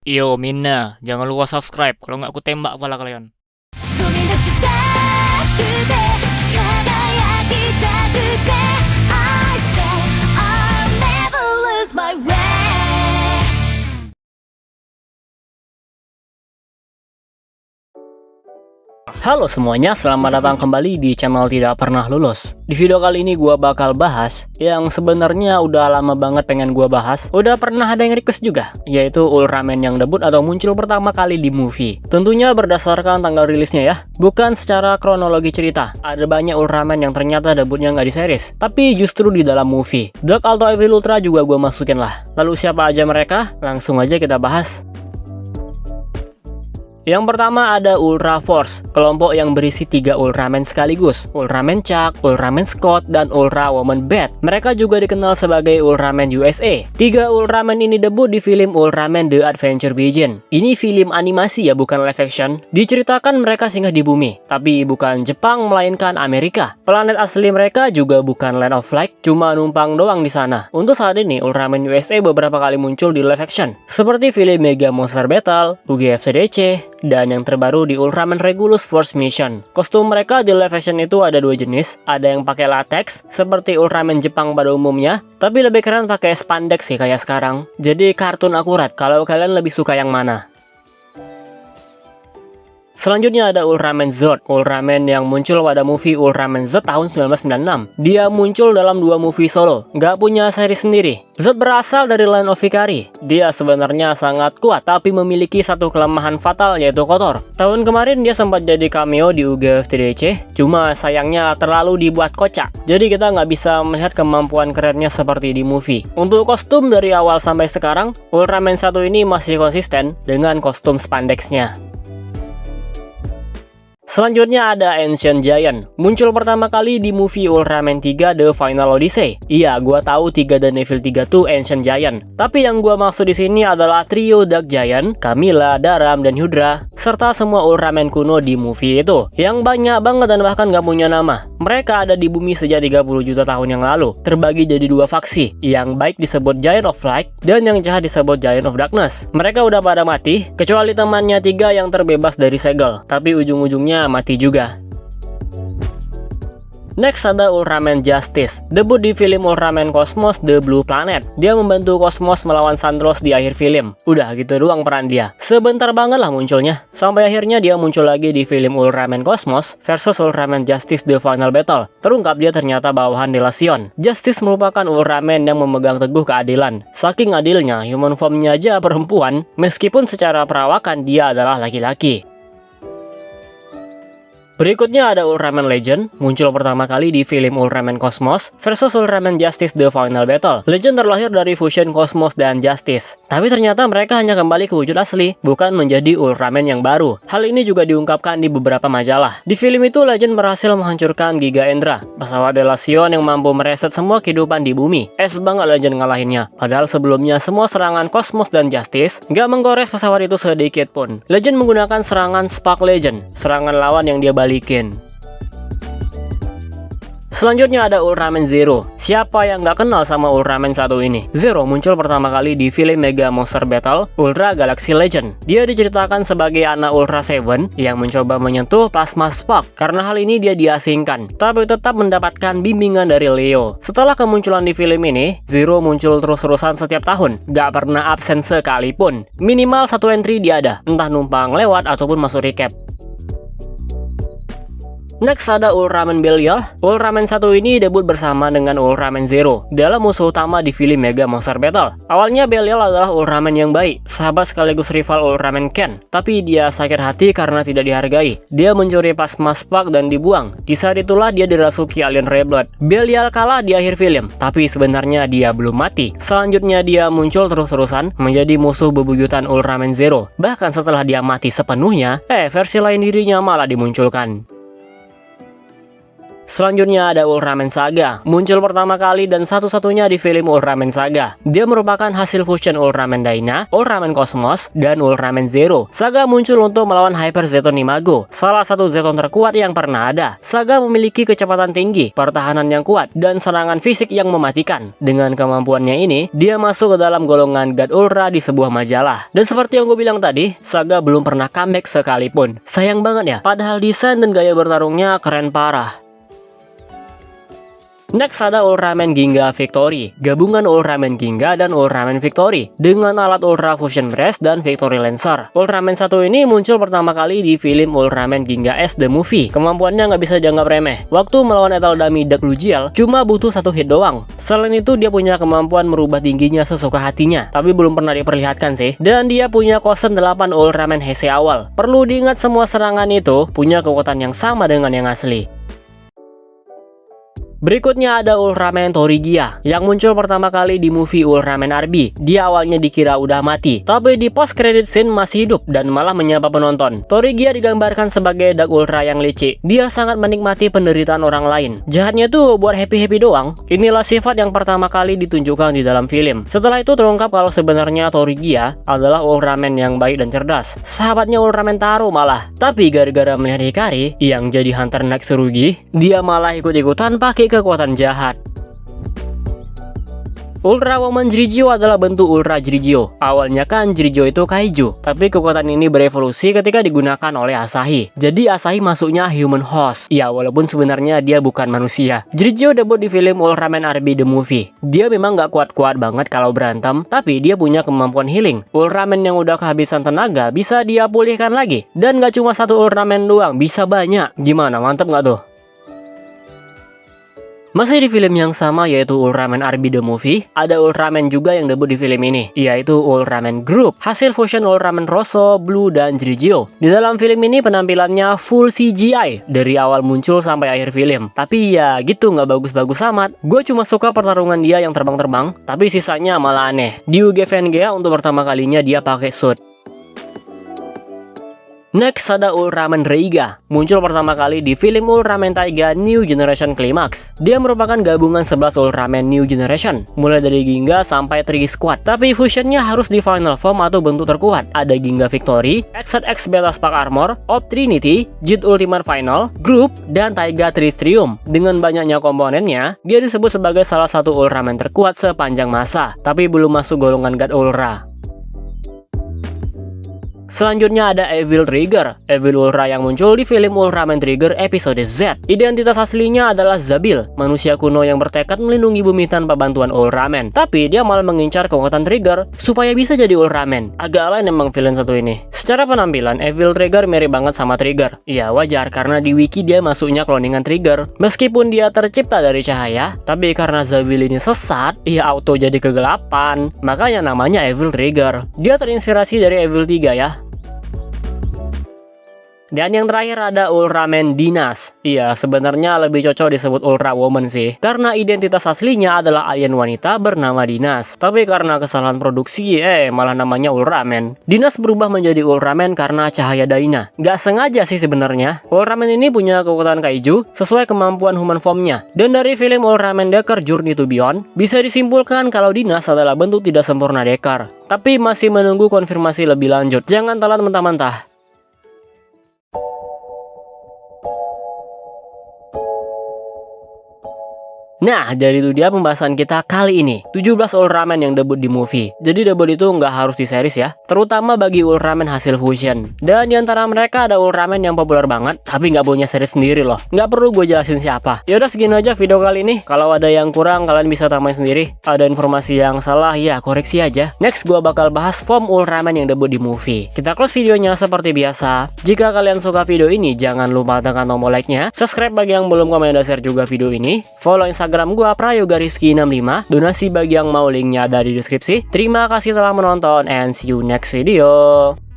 Yo Mina, jangan lupa subscribe, kalau nggak aku tembak kepala kalian. 飛び出したくて輝きたくて I said I'll never lose my way. Halo semuanya, selamat datang kembali di channel Tidak Pernah Lulus. Di video kali ini gua bakal bahas yang sebenarnya udah lama banget pengen gua bahas. Udah pernah ada yang request juga, yaitu Ultraman yang debut atau muncul pertama kali di movie. Tentunya berdasarkan tanggal rilisnya ya, bukan secara kronologi cerita. Ada banyak Ultraman yang ternyata debutnya nggak di series, tapi justru di dalam movie. Dark Alto Evil Ultra juga gua masukin lah. Lalu siapa aja mereka? Langsung aja kita bahas. Yang pertama ada Ultra Force, kelompok yang berisi 3 Ultraman sekaligus, Ultraman Chuck, Ultraman Scott, dan Ultra Woman Bat. Mereka juga dikenal sebagai Ultraman USA. 3 Ultraman ini debut di film Ultraman The Adventure Begins. Ini film animasi ya, bukan live action. Diceritakan mereka singgah di bumi, tapi bukan Jepang melainkan Amerika. Planet asli mereka juga bukan Land of Light, cuma numpang doang di sana. Untuk saat ini Ultraman USA beberapa kali muncul di live action, seperti film Mega Monster Battle, UGF-CDC, dan yang terbaru di Ultraman Regulus Force Mission. Kostum mereka di live action itu ada 2 jenis, ada yang pakai latex seperti Ultraman Jepang pada umumnya, tapi lebih keren pakai spandex sih kayak sekarang. Jadi kartun akurat, kalau kalian lebih suka yang mana. Selanjutnya ada Ultraman Zord, Ultraman yang muncul pada movie Ultraman Z tahun 1996. Dia muncul dalam 2 movie solo, nggak punya seri sendiri. Zord berasal dari Land of Vicary. Dia sebenarnya sangat kuat, tapi memiliki satu kelemahan fatal yaitu kotor. Tahun kemarin dia sempat jadi cameo di UGF-TDC, cuma sayangnya terlalu dibuat kocak. Jadi kita nggak bisa melihat kemampuan kerennya seperti di movie. Untuk kostum dari awal sampai sekarang, Ultraman 1 ini masih konsisten dengan kostum spandexnya. Selanjutnya ada Ancient Giant, muncul pertama kali di movie Ultraman 3 The Final Odyssey. Iya, gua tahu 3 dan Evil 3 tuh Ancient Giant, tapi yang gua maksud di sini adalah trio Dark Giant, Camilla, Daram, dan Hydra, serta semua Ultraman kuno di movie itu, yang banyak banget dan bahkan gak punya nama. Mereka ada di bumi sejak 30 juta tahun yang lalu, terbagi jadi 2 faksi, yang baik disebut Giant of Light, dan yang jahat disebut Giant of Darkness. Mereka udah pada mati, kecuali temannya 3 yang terbebas dari segel, tapi ujung-ujungnya mati juga. Next ada Ultraman Justice, debut di film Ultraman Cosmos The Blue Planet. Dia membantu Cosmos melawan Sandros di akhir film. Udah gitu doang peran dia. Sebentar banget lah munculnya. Sampai akhirnya dia muncul lagi di film Ultraman Cosmos versus Ultraman Justice The Final Battle. Terungkap dia ternyata bawahan Delacion. Justice merupakan Ultraman yang memegang teguh keadilan. Saking adilnya, human formnya aja perempuan, meskipun secara perawakan dia adalah laki-laki. Berikutnya ada Ultraman Legend, muncul pertama kali di film Ultraman Cosmos versus Ultraman Justice The Final Battle. Legend terlahir dari fusion Cosmos dan Justice, tapi ternyata mereka hanya kembali ke wujud asli, bukan menjadi Ultraman yang baru. Hal ini juga diungkapkan di beberapa majalah. Di film itu Legend berhasil menghancurkan Giga Endra, pesawat Delacion yang mampu mereset semua kehidupan di bumi. Banget Legend ngalahinnya, padahal sebelumnya semua serangan Cosmos dan Justice nggak menggores pesawat itu sedikit pun. Legend menggunakan serangan Spark Legend, serangan lawan yang dia balikin. Selanjutnya ada Ultraman Zero. Siapa yang nggak kenal sama Ultraman 1 ini? Zero muncul pertama kali di film Mega Monster Battle Ultra Galaxy Legend. Dia diceritakan sebagai anak Ultra Seven yang mencoba menyentuh Plasma Spark. Karena hal ini dia diasingkan, tapi tetap mendapatkan bimbingan dari Leo. Setelah kemunculan di film ini, Zero muncul terus-terusan setiap tahun, nggak pernah absen sekalipun. Minimal 1 entry dia ada, entah numpang lewat ataupun masuk recap. Next ada Ultraman Belial. Ultraman 1 ini debut bersama dengan Ultraman Zero dalam musuh utama di film Mega Monster Battle. Awalnya Belial adalah Ultraman yang baik, sahabat sekaligus rival Ultraman Ken, tapi dia sakit hati karena tidak dihargai. Dia mencuri Plasma Spark dan dibuang. Di saat itulah dia dirasuki alien Reblood. Belial kalah di akhir film, tapi sebenarnya dia belum mati. Selanjutnya dia muncul terus-terusan menjadi musuh bebuyutan Ultraman Zero. Bahkan setelah dia mati sepenuhnya, versi lain dirinya malah dimunculkan. Selanjutnya ada Ultraman Saga, muncul pertama kali dan satu-satunya di film Ultraman Saga. Dia merupakan hasil fusion Ultraman Dyna, Ultraman Cosmos, dan Ultraman Zero. Saga muncul untuk melawan Hyper Zeton Imago, salah satu Zeton terkuat yang pernah ada. Saga memiliki kecepatan tinggi, pertahanan yang kuat, dan serangan fisik yang mematikan. Dengan kemampuannya ini, dia masuk ke dalam golongan God Ultra di sebuah majalah. Dan seperti yang gue bilang tadi, Saga belum pernah comeback sekalipun. Sayang banget ya, padahal desain dan gaya bertarungnya keren parah. Next ada Ultraman Ginga Victory, gabungan Ultraman Ginga dan Ultraman Victory dengan alat Ultra Fusion Breast dan Victory Lancer. Ultraman 1 ini muncul pertama kali di film Ultraman Ginga S The Movie. Kemampuannya nggak bisa dianggap remeh. Waktu melawan Etaldami Dark Lugiel, cuma butuh satu hit doang. Selain itu dia punya kemampuan merubah tingginya sesuka hatinya, tapi belum pernah diperlihatkan sih. Dan dia punya kosen 8 Ultraman Heisei awal. Perlu diingat semua serangan itu punya kekuatan yang sama dengan yang asli. Berikutnya ada Ultraman Torigia yang muncul pertama kali di movie Ultraman RB. Dia awalnya dikira udah mati, tapi di post credit scene masih hidup dan malah menyapa penonton. Torigia digambarkan sebagai Dark Ultra yang licik. Dia sangat menikmati penderitaan orang lain. Jahatnya tuh buat happy-happy doang. Inilah sifat yang pertama kali ditunjukkan di dalam film. Setelah itu terungkap kalau sebenarnya Torigia adalah Ultraman yang baik dan cerdas. Sahabatnya Ultraman Taro malah. Tapi gara-gara melihat Hikari yang jadi hunter Natsurugi, dia malah ikut-ikutan pakai kekuatan jahat. Ultra Woman Jirigyo adalah bentuk Ultra Jirigyo. Awalnya kan Jirigyo itu kaiju, tapi kekuatan ini berevolusi ketika digunakan oleh Asahi. Jadi Asahi masuknya human host. Ya, walaupun sebenarnya dia bukan manusia. Jirigyo debut di film Ultraman RB The Movie. Dia memang gak kuat-kuat banget kalau berantem, tapi dia punya kemampuan healing. Ultraman yang udah kehabisan tenaga bisa dia pulihkan lagi. Dan gak cuma satu Ultraman doang, bisa banyak. Gimana, mantep gak tuh? Masih di film yang sama yaitu Ultraman RB The Movie, ada Ultraman juga yang debut di film ini, yaitu Ultraman Group, hasil fusion Ultraman Rosso, Blue, dan Jirigyo. Di dalam film ini penampilannya full CGI dari awal muncul sampai akhir film. Tapi ya gitu, nggak bagus-bagus amat. Gue cuma suka pertarungan dia yang terbang-terbang, tapi sisanya malah aneh. Di UGVNGA untuk pertama kalinya dia pakai suit. Next ada Ultraman Reiga, muncul pertama kali di film Ultraman Taiga New Generation Climax. Dia merupakan gabungan 11 Ultraman New Generation, mulai dari Ginga sampai Trigger Squad. Tapi fusionnya harus di final form atau bentuk terkuat. Ada Ginga Victory, XZ Beta Spark Armor, Op Trinity, Jit Ultimate Final, Group, dan Taiga Tristrium. Dengan banyaknya komponennya, dia disebut sebagai salah satu Ultraman terkuat sepanjang masa, tapi belum masuk golongan God Ultra. Selanjutnya ada Evil Trigger, Evil Ultra yang muncul di film Ultraman Trigger episode Z. Identitas aslinya adalah Zabil, manusia kuno yang bertekad melindungi bumi tanpa bantuan Ultraman. Tapi dia malah mengincar kekuatan Trigger supaya bisa jadi Ultraman. Agak lain emang villain satu ini. Secara penampilan, Evil Trigger mirip banget sama Trigger. Ya wajar karena di wiki dia masuknya cloningan Trigger. Meskipun dia tercipta dari cahaya, tapi karena Zabil ini sesat, ia auto jadi kegelapan. Makanya namanya Evil Trigger. Dia terinspirasi dari Evil 3 ya. Dan yang terakhir ada Ultraman Dinas. Iya, sebenarnya lebih cocok disebut Ultra Woman sih, karena identitas aslinya adalah alien wanita bernama Dinas. Tapi karena kesalahan produksi, malah namanya Ultraman. Dinas berubah menjadi Ultraman karena cahaya Dyna. Gak sengaja sih sebenarnya. Ultraman ini punya kekuatan kaiju sesuai kemampuan human formnya. Dan dari film Ultraman Decker Journey to Beyond, bisa disimpulkan kalau Dinas adalah bentuk tidak sempurna Decker. Tapi masih menunggu konfirmasi lebih lanjut. Jangan telat mentah-mentah. Nah, dari itu dia pembahasan kita kali ini. 17 Ultraman yang debut di movie. Jadi debut itu nggak harus di series ya, terutama bagi Ultraman hasil fusion. Dan diantara mereka ada Ultraman yang populer banget, tapi nggak punya series sendiri loh. Nggak perlu gue jelasin siapa. Yaudah segini aja video kali ini. Kalau ada yang kurang, kalian bisa tambahin sendiri. Ada informasi yang salah, ya koreksi aja. Next gue bakal bahas form Ultraman yang debut di movie. Kita close videonya seperti biasa. Jika kalian suka video ini, jangan lupa tekan tombol like-nya. Subscribe bagi yang belum, komen dan share juga video ini. Follow Instagram gua Prayoga_Rizky65. Donasi bagi yang mau, linknya ada di deskripsi. Terima kasih telah menonton and see you next video.